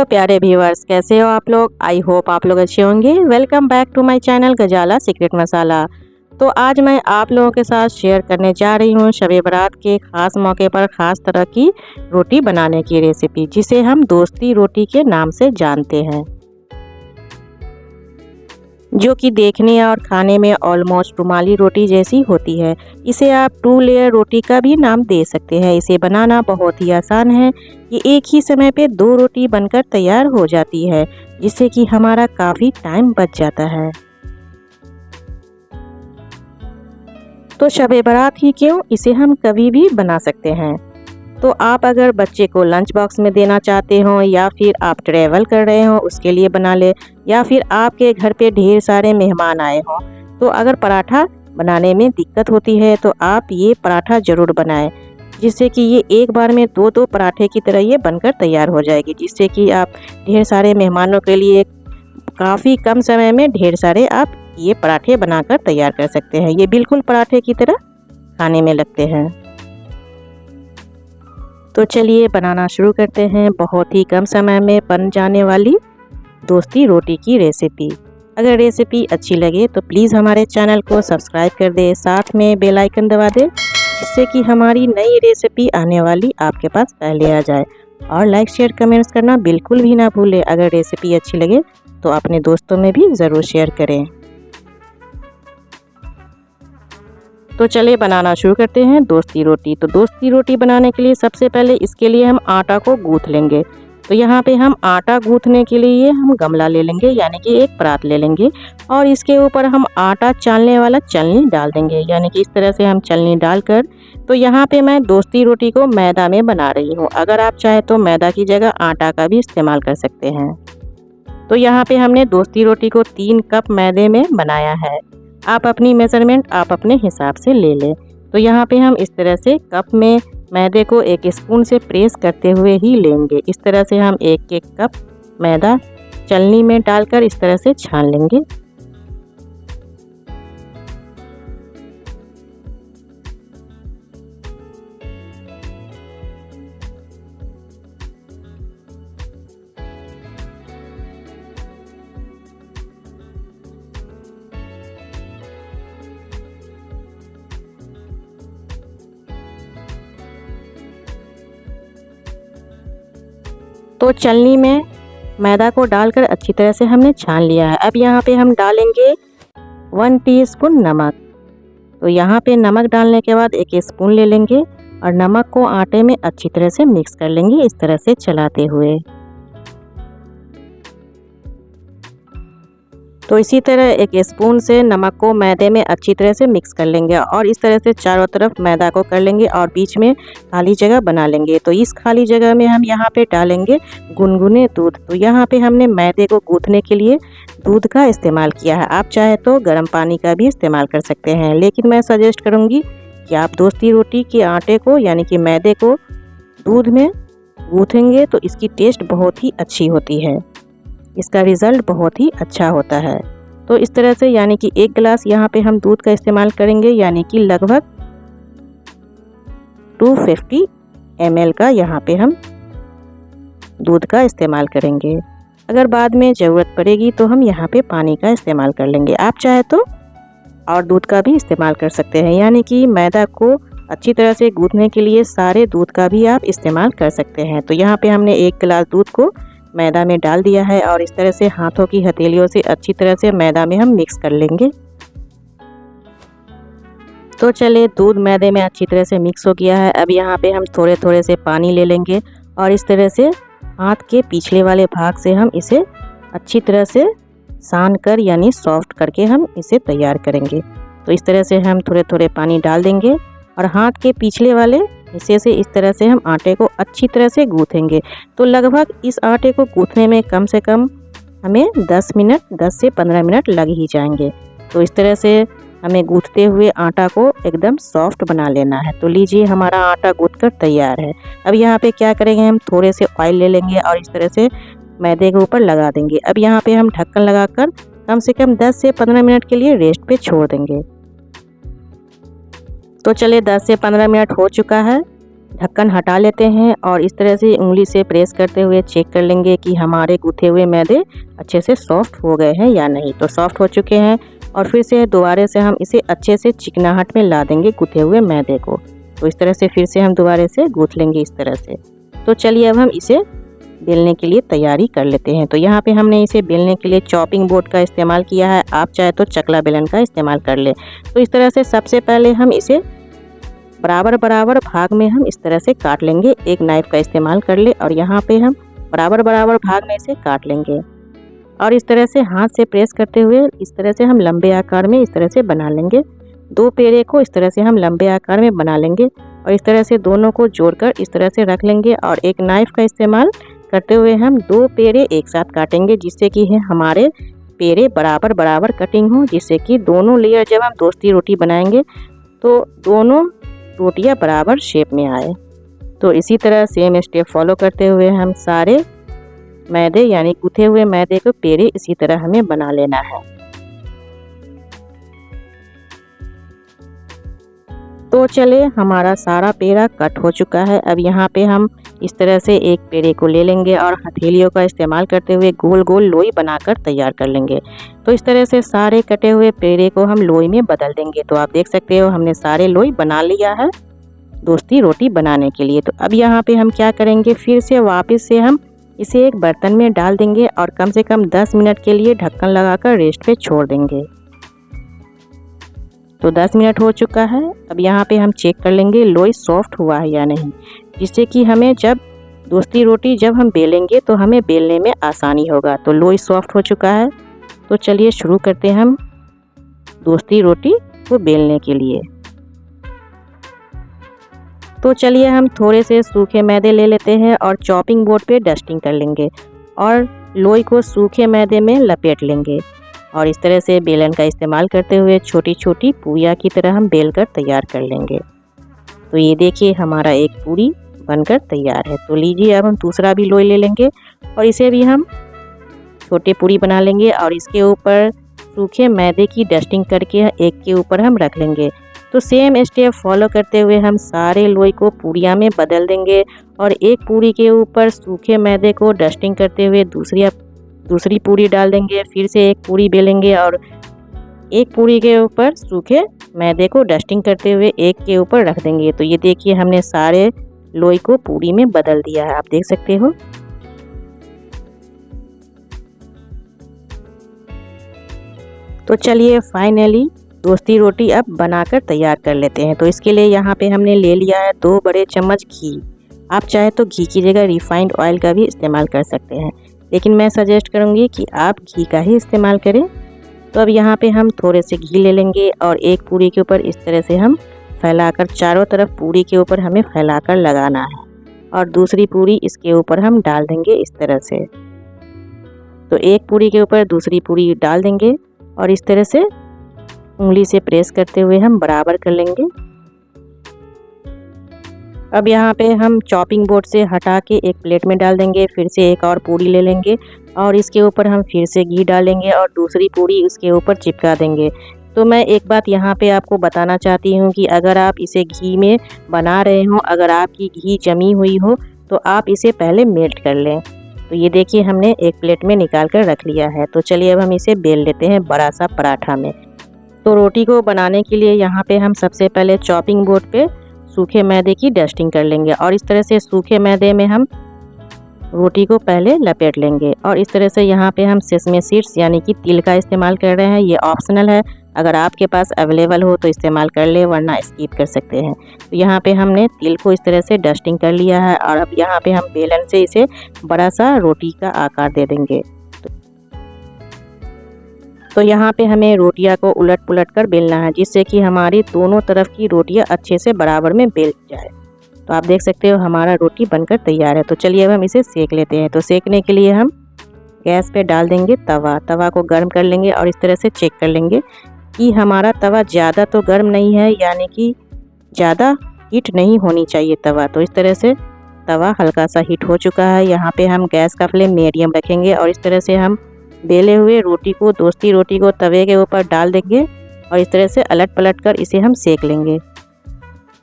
Hello प्यारे viewers, कैसे हो आप लोग। आई होप आप लोग अच्छे होंगे। Welcome back to my channel Gazala secret masala. तो आज मैं आप लोगों के साथ शेयर करने जा रही हूँ शब ए बारात के ख़ास मौके पर ख़ास तरह की रोटी बनाने की रेसिपी, जिसे हम दोस्ती रोटी के नाम से जानते हैं, जो कि देखने और खाने में ऑलमोस्ट रुमाली रोटी जैसी होती है। इसे आप 2 लेयर रोटी का भी नाम दे सकते हैं। इसे बनाना बहुत ही आसान है। ये एक ही समय पे 2 रोटी बनकर तैयार हो जाती है, जिससे कि हमारा काफ़ी टाइम बच जाता है। तो शब-ए बारात ही क्यों, इसे हम कभी भी बना सकते हैं। तो आप अगर बच्चे को लंच बॉक्स में देना चाहते हो, या फिर आप ट्रैवल कर रहे हो उसके लिए बना ले, या फिर आपके घर पे ढेर सारे मेहमान आए हों, तो अगर पराठा बनाने में दिक्कत होती है तो आप ये पराठा ज़रूर बनाएं, जिससे कि ये एक बार में 2-2 पराठे की तरह ये बनकर तैयार हो जाएगी, जिससे कि आप ढेर सारे मेहमानों के लिए काफ़ी कम समय में ढेर सारे आप ये पराठे बनाकर तैयार कर सकते हैं। ये बिल्कुल पराठे की तरह खाने में लगते हैं। तो चलिए बनाना शुरू करते हैं बहुत ही कम समय में बन जाने वाली दोस्ती रोटी की रेसिपी। अगर रेसिपी अच्छी लगे तो प्लीज़ हमारे चैनल को सब्सक्राइब कर दे, साथ में बेल आइकन दबा दे, जिससे कि हमारी नई रेसिपी आने वाली आपके पास पहले आ जाए। और लाइक शेयर कमेंट्स करना बिल्कुल भी ना भूलें। अगर रेसिपी अच्छी लगे तो अपने दोस्तों में भी ज़रूर शेयर करें। तो चलिए बनाना शुरू करते हैं दोस्ती रोटी। तो दोस्ती रोटी बनाने के लिए सबसे पहले इसके लिए हम आटा को गूँथ लेंगे। तो यहाँ पे हम आटा गूँथने के लिए हम गमला ले लेंगे, यानी कि एक परात ले लेंगे, और इसके ऊपर हम आटा चालने वाला चलनी डाल देंगे, यानी कि इस तरह से हम चलनी डालकर। तो यहाँ पे मैं दोस्ती रोटी को मैदा में बना रही हूँ। अगर आप चाहे तो मैदा की जगह आटा का भी इस्तेमाल कर सकते हैं। तो यहाँ पे हमने दोस्ती रोटी को 3 कप मैदे में बनाया है। आप अपनी मेज़रमेंट आप अपने हिसाब से ले लें। तो यहाँ पे हम इस तरह से कप में मैदे को एक स्पून से प्रेस करते हुए ही लेंगे। इस तरह से हम 1-1 कप मैदा चलनी में डालकर इस तरह से छान लेंगे। तो चलनी में मैदा को डालकर अच्छी तरह से हमने छान लिया है। अब यहाँ पे हम डालेंगे 1 टीस्पून नमक। तो यहाँ पे नमक डालने के बाद 1 स्पून ले लेंगे और नमक को आटे में अच्छी तरह से मिक्स कर लेंगे, इस तरह से चलाते हुए। तो इसी तरह 1 स्पून से नमक को मैदे में अच्छी तरह से मिक्स कर लेंगे और इस तरह से चारों तरफ मैदा को कर लेंगे और बीच में खाली जगह बना लेंगे। तो इस खाली जगह में हम यहाँ पे डालेंगे गुनगुने दूध। तो यहाँ पे हमने मैदे को गूँथने के लिए दूध का इस्तेमाल किया है। आप चाहे तो गर्म पानी का भी इस्तेमाल कर सकते हैं, लेकिन मैं सजेस्ट करूँगी कि आप दोस्ती रोटी के आटे को, यानी कि मैदे को दूध में गूँथेंगे तो इसकी टेस्ट बहुत ही अच्छी होती है, इसका रिज़ल्ट बहुत ही अच्छा होता है। तो इस तरह से, यानी कि 1 गिलास यहाँ पे हम दूध का इस्तेमाल करेंगे, यानी कि लगभग 250 ml का यहाँ पे हम दूध का इस्तेमाल करेंगे। अगर बाद में ज़रूरत पड़ेगी तो हम यहाँ पे पानी का इस्तेमाल कर लेंगे। आप चाहे तो और दूध का भी इस्तेमाल कर सकते हैं, यानी कि मैदा को अच्छी तरह से गूँथने के लिए सारे दूध का भी आप इस्तेमाल कर सकते हैं। तो यहाँ पे हमने 1 गिलास दूध को मैदा में डाल दिया है और इस तरह से हाथों की हथेलियों से अच्छी तरह से मैदा में हम मिक्स कर लेंगे। तो चलिए, दूध मैदे में अच्छी तरह से मिक्स हो गया है। अब यहाँ पे हम थोड़े थोड़े से पानी ले लेंगे और इस तरह से हाथ के पिछले वाले भाग से हम इसे अच्छी तरह से सान कर, यानी सॉफ्ट करके हम इसे तैयार करेंगे। तो इस तरह से हम थोड़े थोड़े पानी डाल देंगे और हाथ के पिछले वाले हिस्से से इस तरह से हम आटे को अच्छी तरह से गूँथेंगे। तो लगभग इस आटे को गूँथने में कम से कम हमें 10 से 15 मिनट लग ही जाएंगे। तो इस तरह से हमें गूँथते हुए आटा को एकदम सॉफ्ट बना लेना है। तो लीजिए, हमारा आटा गूँथ कर तैयार है। अब यहाँ पे क्या करेंगे, हम थोड़े से ऑयल ले लेंगे और इस तरह से मैदे के ऊपर लगा देंगे। अब यहाँ पे हम ढक्कन लगाकर कम से कम 10 से 15 मिनट के लिए रेस्ट पे छोड़ देंगे। तो चलिए, 10 से 15 मिनट हो चुका है। ढक्कन हटा लेते हैं और इस तरह से उंगली से प्रेस करते हुए चेक कर लेंगे कि हमारे गूथे हुए मैदे अच्छे से सॉफ्ट हो गए हैं या नहीं। तो सॉफ्ट हो चुके हैं और फिर से दोबारा से हम इसे अच्छे से चिकनाहट में ला देंगे गूथे हुए मैदे को। तो इस तरह से फिर से हम दोबारा से गूँथ लेंगे इस तरह से। तो चलिए अब हम इसे बेलने के लिए तैयारी कर लेते हैं। तो यहाँ पे हमने इसे बेलने के लिए चॉपिंग बोर्ड का इस्तेमाल किया है, आप चाहे तो चकला बेलन का इस्तेमाल कर ले। तो इस तरह से सबसे पहले हम इसे बराबर बराबर भाग में हम इस तरह से काट लेंगे। एक नाइफ का इस्तेमाल कर ले और यहाँ पे हम बराबर बराबर भाग में इसे काट लेंगे और इस तरह से हाथ से प्रेस करते हुए इस तरह से हम लंबे आकार में इस तरह से बना लेंगे। दो पेड़े को इस तरह से हम लंबे आकार में बना लेंगे और इस तरह से दोनों को जोड़कर इस तरह से रख लेंगे और एक नाइफ का इस्तेमाल करते हुए हम दो पेड़े एक साथ काटेंगे, जिससे कि हमारे पेड़े बराबर बराबर कटिंग हो, जिससे कि दोनों लेयर जब हम दोस्ती रोटी बनाएंगे तो दोनों रोटियां बराबर शेप में आए। तो इसी तरह सेम स्टेप फॉलो करते हुए हम सारे मैदे यानी गूथे हुए मैदे को पेड़े इसी तरह हमें बना लेना है। तो चले हमारा सारा पेड़ा कट हो चुका है। अब यहाँ पे हम इस तरह से एक पेड़े को ले लेंगे और हथेलियों का इस्तेमाल करते हुए गोल गोल लोई बनाकर तैयार कर लेंगे। तो इस तरह से सारे कटे हुए पेड़े को हम लोई में बदल देंगे। तो आप देख सकते हो हमने सारे लोई बना लिया है दोस्ती रोटी बनाने के लिए। तो अब यहाँ पे हम क्या करेंगे, फिर से वापस से हम इसे एक बर्तन में डाल देंगे और कम से कम 10 मिनट के लिए ढक्कन लगाकर रेस्ट पे छोड़ देंगे। तो 10 मिनट हो चुका है। अब यहाँ पे हम चेक कर लेंगे लोई सॉफ्ट हुआ है या नहीं, जिससे कि हमें जब दोस्ती रोटी जब हम बेलेंगे तो हमें बेलने में आसानी होगा। तो लोई सॉफ्ट हो चुका है। तो चलिए शुरू करते हैं हम दोस्ती रोटी को बेलने के लिए। तो चलिए हम थोड़े से सूखे मैदे ले लेते हैं और चॉपिंग बोर्ड पे डस्टिंग कर लेंगे और लोई को सूखे मैदे में लपेट लेंगे और इस तरह से बेलन का इस्तेमाल करते हुए छोटी छोटी पूरियाँ की तरह हम बेल कर तैयार कर लेंगे। तो ये देखिए हमारा एक पूरी बनकर तैयार है। तो लीजिए अब हम दूसरा भी लोई ले लेंगे और इसे भी हम छोटे पूरी बना लेंगे और इसके ऊपर सूखे मैदे की डस्टिंग करके एक के ऊपर हम रख लेंगे। तो सेम स्टेप फॉलो करते हुए हम सारे लोई को पूरियाँ में बदल देंगे और एक पूरी के ऊपर सूखे मैदे को डस्टिंग करते हुए दूसरी पूरी डाल देंगे। फिर से एक पूरी बेलेंगे और एक पूरी के ऊपर सूखे मैदे को डस्टिंग करते हुए एक के ऊपर रख देंगे। तो ये देखिए हमने सारे लोई को पूरी में बदल दिया है, आप देख सकते हो। तो चलिए फाइनली दोस्ती रोटी अब बनाकर तैयार कर लेते हैं। तो इसके लिए यहाँ पे हमने ले लिया है 2 बड़े चम्मच घी। आप चाहे तो घी की जगह रिफाइंड ऑयल का भी इस्तेमाल कर सकते हैं, लेकिन मैं सजेस्ट करूँगी कि आप घी का ही इस्तेमाल करें। तो अब यहाँ पे हम थोड़े से घी ले लेंगे और एक पूरी के ऊपर इस तरह से हम फैलाकर चारों तरफ पूरी के ऊपर हमें फैलाकर लगाना है और दूसरी पूरी इसके ऊपर हम डाल देंगे इस तरह से। तो एक पूरी के ऊपर दूसरी पूरी डाल देंगे और इस तरह से उंगली से प्रेस करते हुए हम बराबर कर लेंगे। अब यहाँ पे हम चॉपिंग बोर्ड से हटा के एक प्लेट में डाल देंगे। फिर से एक और पूरी ले लेंगे और इसके ऊपर हम फिर से घी डालेंगे और दूसरी पूरी उसके ऊपर चिपका देंगे। तो मैं एक बात यहाँ पे आपको बताना चाहती हूँ कि अगर आप इसे घी में बना रहे हो, अगर आपकी घी जमी हुई हो तो आप इसे पहले मेल्ट कर लें। तो ये देखिए हमने एक प्लेट में निकाल कर रख लिया है। तो चलिए अब हम इसे बेल लेते हैं बड़ा सा पराठा में। तो रोटी को बनाने के लिए यहाँ पे हम सबसे पहले चॉपिंग बोर्ड पे सूखे मैदे की डस्टिंग कर लेंगे और इस तरह से सूखे मैदे में हम रोटी को पहले लपेट लेंगे और इस तरह से यहाँ पे हम सेसमे सीड्स यानी कि तिल का इस्तेमाल कर रहे हैं। ये ऑप्शनल है, अगर आपके पास अवेलेबल हो तो इस्तेमाल कर ले, वरना स्किप कर सकते हैं। तो यहाँ पे हमने तिल को इस तरह से डस्टिंग कर लिया है और अब यहाँ पे हम बेलन से इसे बड़ा सा रोटी का आकार दे देंगे। तो यहाँ पे हमें रोटियां को उलट पुलट कर बेलना है, जिससे कि हमारी दोनों तरफ की रोटियां अच्छे से बराबर में बेल जाए। तो आप देख सकते हो हमारा रोटी बनकर तैयार है। तो चलिए अब हम इसे सेक लेते हैं। तो सेकने के लिए हम गैस पे डाल देंगे तवा को गर्म कर लेंगे और इस तरह से चेक कर लेंगे कि हमारा तवा ज़्यादा तो गर्म नहीं है, यानी कि ज़्यादा हीट नहीं होनी चाहिए तवा। तो इस तरह से तवा हल्का सा हीट हो चुका है। यहाँ पे हम गैस का फ्लेम मीडियम रखेंगे और इस तरह से हम बेले हुए रोटी को, दोस्ती रोटी को तवे के ऊपर डाल देंगे और इस तरह से अलट पलट कर इसे हम सेक लेंगे।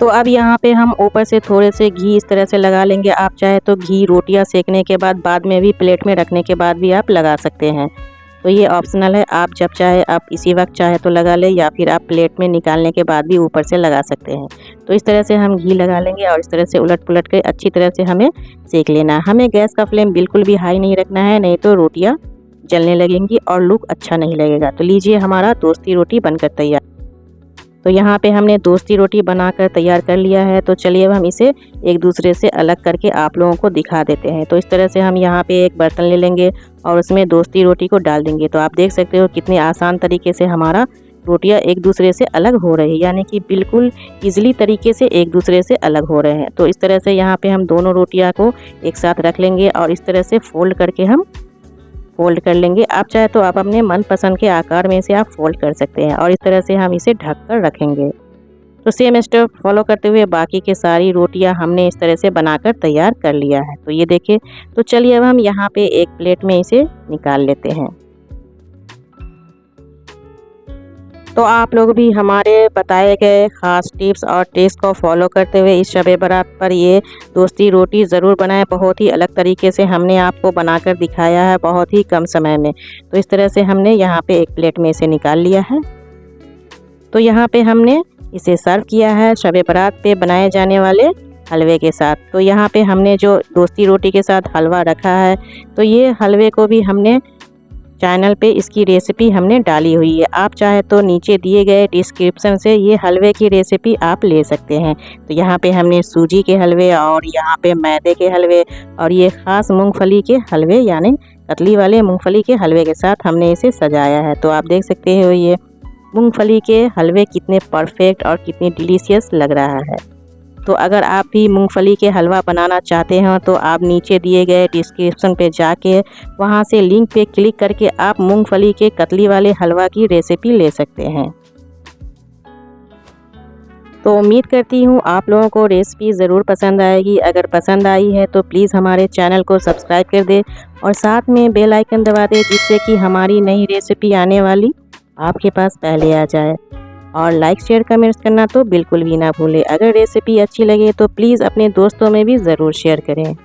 तो अब यहाँ पे हम ऊपर से थोड़े से घी इस तरह से लगा लेंगे। आप चाहे तो घी रोटियां सेकने के बाद में भी प्लेट में रखने के बाद भी आप लगा सकते हैं। तो ये ऑप्शनल है, आप जब चाहे आप इसी वक्त चाहे तो लगा लें या फिर आप प्लेट में निकालने के बाद भी ऊपर से लगा सकते हैं। तो इस तरह से हम घी लगा लेंगे और इस तरह से उलट पुलट के अच्छी तरह से हमें सेक लेना है। हमें गैस का फ्लेम बिल्कुल भी हाई नहीं रखना है, नहीं तो रोटियाँ जलने लगेंगी और लुक अच्छा नहीं लगेगा। तो लीजिए हमारा दोस्ती रोटी बनकर तैयार। तो यहाँ पे हमने दोस्ती रोटी बनाकर तैयार कर लिया है। तो चलिए अब हम इसे एक दूसरे से अलग करके आप लोगों को दिखा देते हैं। तो इस तरह से हम यहाँ पे एक बर्तन ले लेंगे और उसमें दोस्ती रोटी को डाल देंगे। तो आप देख सकते हो कितने आसान तरीके से हमारा रोटियाँ एक दूसरे से अलग हो रही है, यानी कि बिल्कुल ईजिली तरीके से एक दूसरे से अलग हो रहे हैं। तो इस तरह से यहाँ पे हम दोनों रोटियाँ को एक साथ रख लेंगे और इस तरह से फोल्ड करके हम फोल्ड कर लेंगे। आप चाहे तो आप अपने मनपसंद के आकार में से आप फोल्ड कर सकते हैं और इस तरह से हम इसे ढक कर रखेंगे। तो सेम स्टेप फॉलो करते हुए बाकी के सारी रोटियां हमने इस तरह से बनाकर तैयार कर लिया है। तो ये देखिए। तो चलिए अब हम यहाँ पे एक प्लेट में इसे निकाल लेते हैं। तो आप लोग भी हमारे बताए गए ख़ास टिप्स और ट्रिक्स को फॉलो करते हुए इस शब बारात पर ये दोस्ती रोटी ज़रूर बनाएं। बहुत ही अलग तरीके से हमने आपको बनाकर दिखाया है, बहुत ही कम समय में। तो इस तरह से हमने यहाँ पे एक प्लेट में इसे निकाल लिया है। तो यहाँ पे हमने इसे सर्व किया है शब बारात पे बनाए जाने वाले हलवे के साथ। तो यहाँ पे हमने जो दोस्ती रोटी के साथ हलवा रखा है, तो ये हलवे को भी हमने चैनल पे इसकी रेसिपी हमने डाली हुई है। आप चाहे तो नीचे दिए गए डिस्क्रिप्शन से ये हलवे की रेसिपी आप ले सकते हैं। तो यहाँ पे हमने सूजी के हलवे और यहाँ पे मैदे के हलवे और ये ख़ास मूंगफली के हलवे यानी कतली वाले मूंगफली के हलवे के साथ हमने इसे सजाया है। तो आप देख सकते हो ये मूंगफली के हलवे कितने परफेक्ट और कितने डिलीशियस लग रहा है। तो अगर आप भी मूंगफली के हलवा बनाना चाहते हैं तो आप नीचे दिए गए डिस्क्रिप्शन पे जाके वहां से लिंक पे क्लिक करके आप मूंगफली के कतली वाले हलवा की रेसिपी ले सकते हैं। तो उम्मीद करती हूँ आप लोगों को रेसिपी ज़रूर पसंद आएगी। अगर पसंद आई है तो प्लीज़ हमारे चैनल को सब्सक्राइब कर दे और साथ में बेल आइकन दबा दे, जिससे कि हमारी नई रेसिपी आने वाली आपके पास पहले आ जाए। और लाइक शेयर कमेंट्स करना तो बिल्कुल भी ना भूलें। अगर रेसिपी अच्छी लगे तो प्लीज़ अपने दोस्तों में भी ज़रूर शेयर करें।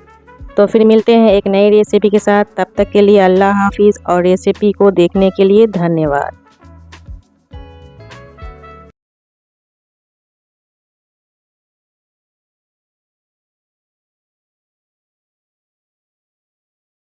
तो फिर मिलते हैं एक नई रेसिपी के साथ। तब तक के लिए अल्लाह हाफिज़ और रेसिपी को देखने के लिए धन्यवाद।